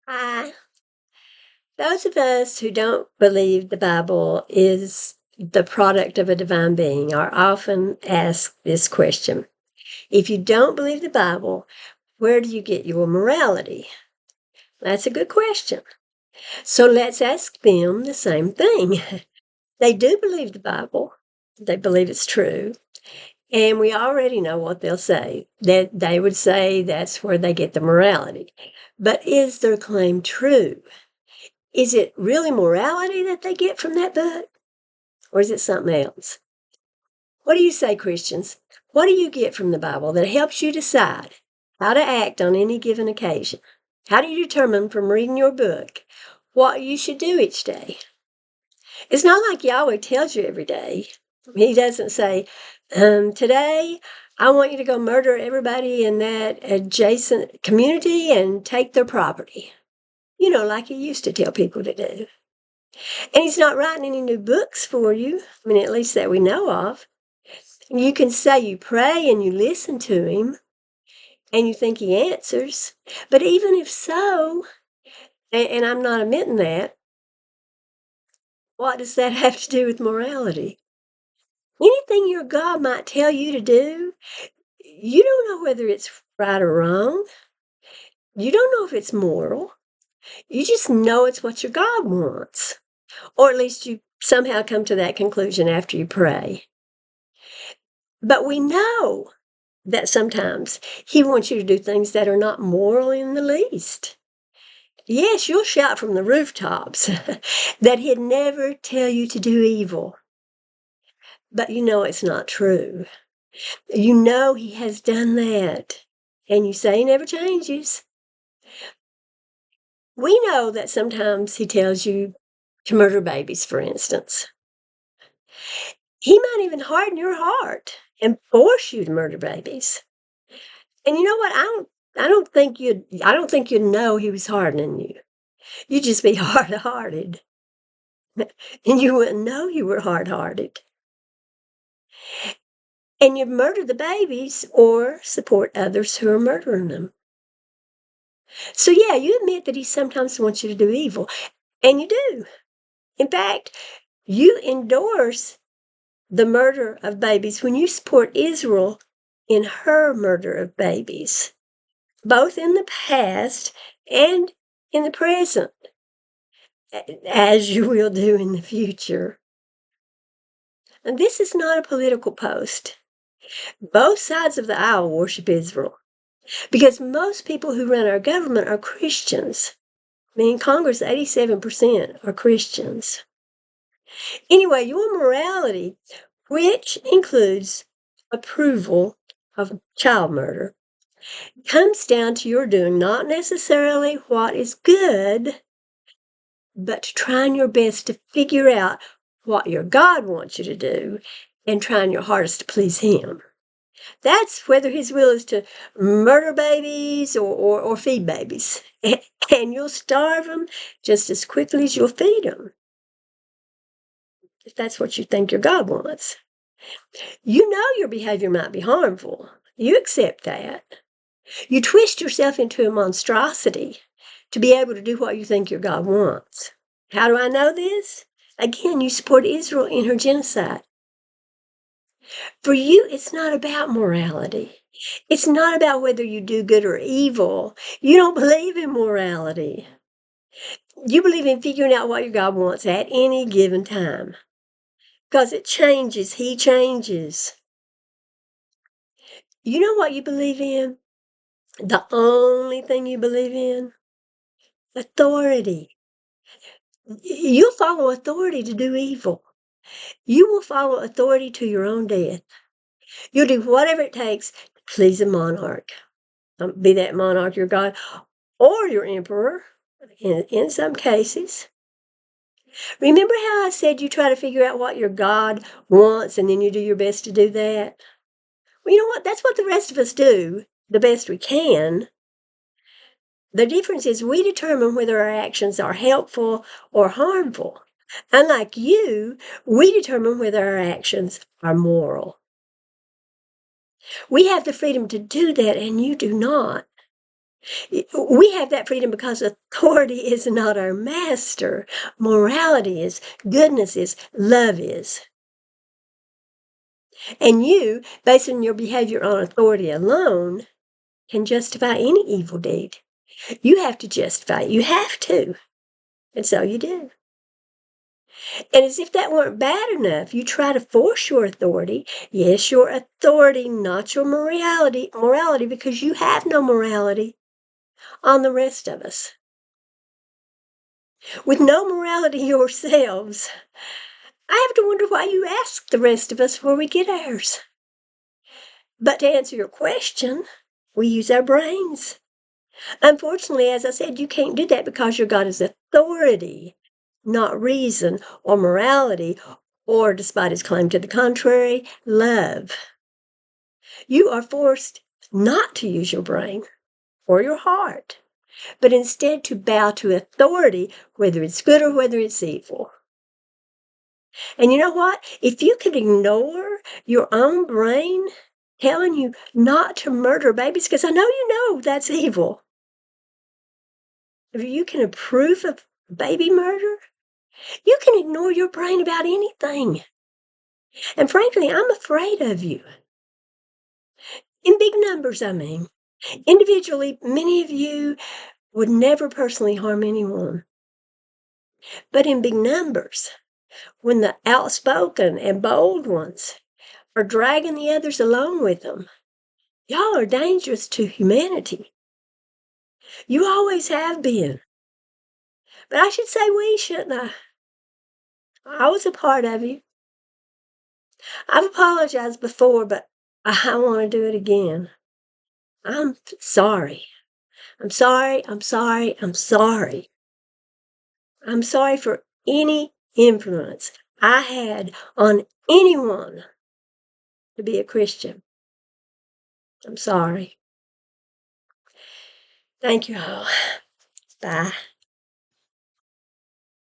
I, those of us who don't believe the Bible is the product of a divine being are often asked this question. If you don't believe the Bible, where do you get your morality? That's a good question. So let's ask them the same thing. They do believe the Bible. They believe it's true. And we already know what they'll say. That they would say that's where they get the morality. But is their claim true? Is it really morality that they get from that book? Or is it something else? What do you say, Christians? What do you get from the Bible that helps you decide how to act on any given occasion? How do you determine from reading your book what you should do each day? It's not like Yahweh tells you every day. He doesn't say, today I want you to go murder everybody in that adjacent community and take their property. You know, like he used to tell people to do. And he's not writing any new books for you. I mean, at least that we know of. You can say you pray and you listen to him and you think he answers. But even if so, and I'm not admitting that, what does that have to do with morality? Anything your God might tell you to do, you don't know whether it's right or wrong. You don't know if it's moral. You just know it's what your God wants. Or at least you somehow come to that conclusion after you pray. But we know that sometimes he wants you to do things that are not moral in the least. Yes, you'll shout from the rooftops that he'd never tell you to do evil. But you know it's not true. You know he has done that. And you say he never changes. We know that sometimes he tells you to murder babies, for instance. He might even harden your heart and force you to murder babies. And you know what? I don't think you'd know he was hardening you. You'd just be hard-hearted. And you wouldn't know you were hard-hearted. And you'd murder the babies or support others who are murdering them. So yeah, you admit that he sometimes wants you to do evil. And you do. In fact, you endorse the murder of babies when you support Israel in her murder of babies, both in the past and in the present, as you will do in the future. And this is not a political post. Both sides of the aisle worship Israel because most people who run our government are Christians. I mean, in Congress, 87% are Christians. Anyway, your morality, which includes approval of child murder, comes down to your doing not necessarily what is good, but to trying your best to figure out what your God wants you to do and trying your hardest to please him. That's whether his will is to murder babies or feed babies. And you'll starve them just as quickly as you'll feed them, if that's what you think your God wants. You know your behavior might be harmful. You accept that. You twist yourself into a monstrosity to be able to do what you think your God wants. How do I know this? Again, you support Israel in her genocide. For you, it's not about morality. It's not about whether you do good or evil. You don't believe in morality. You believe in figuring out what your God wants at any given time. Because it changes. He changes. You know what you believe in? The only thing you believe in? Authority. You'll follow authority to do evil. You will follow authority to your own death. You'll do whatever it takes to please a monarch. Be that monarch your God or your emperor in some cases. Remember how I said you try to figure out what your God wants and then you do your best to do that? Well, you know what? That's what the rest of us do, the best we can. The difference is we determine whether our actions are helpful or harmful. Unlike you, we determine whether our actions are moral. We have the freedom to do that, and you do not. We have that freedom because authority is not our master. Morality is, goodness is, love is. And you, based on your behavior on authority alone, can justify any evil deed. You have to justify it. You have to. And so you do. And as if that weren't bad enough, you try to force your authority. Yes, your authority, not your morality, because you have no morality on the rest of us. With no morality yourselves, I have to wonder why you ask the rest of us where we get ours. But to answer your question, we use our brains. Unfortunately, as I said, you can't do that because your God is authority, not reason or morality, or, despite his claim to the contrary, love. You are forced not to use your brain or your heart, but instead to bow to authority, whether it's good or whether it's evil. And you know what? If you could ignore your own brain telling you not to murder babies, because I know you know that's evil. If you can approve of baby murder, you can ignore your brain about anything. And frankly, I'm afraid of you. In big numbers, I mean. Individually, many of you would never personally harm anyone. But in big numbers, when the outspoken and bold ones are dragging the others along with them, y'all are dangerous to humanity. You always have been. But I should say we, shouldn't I? I was a part of you. I've apologized before, but I want to do it again. I'm sorry. I'm sorry. I'm sorry. I'm sorry. I'm sorry for any influence I had on anyone to be a Christian. I'm sorry. Thank you all. Bye.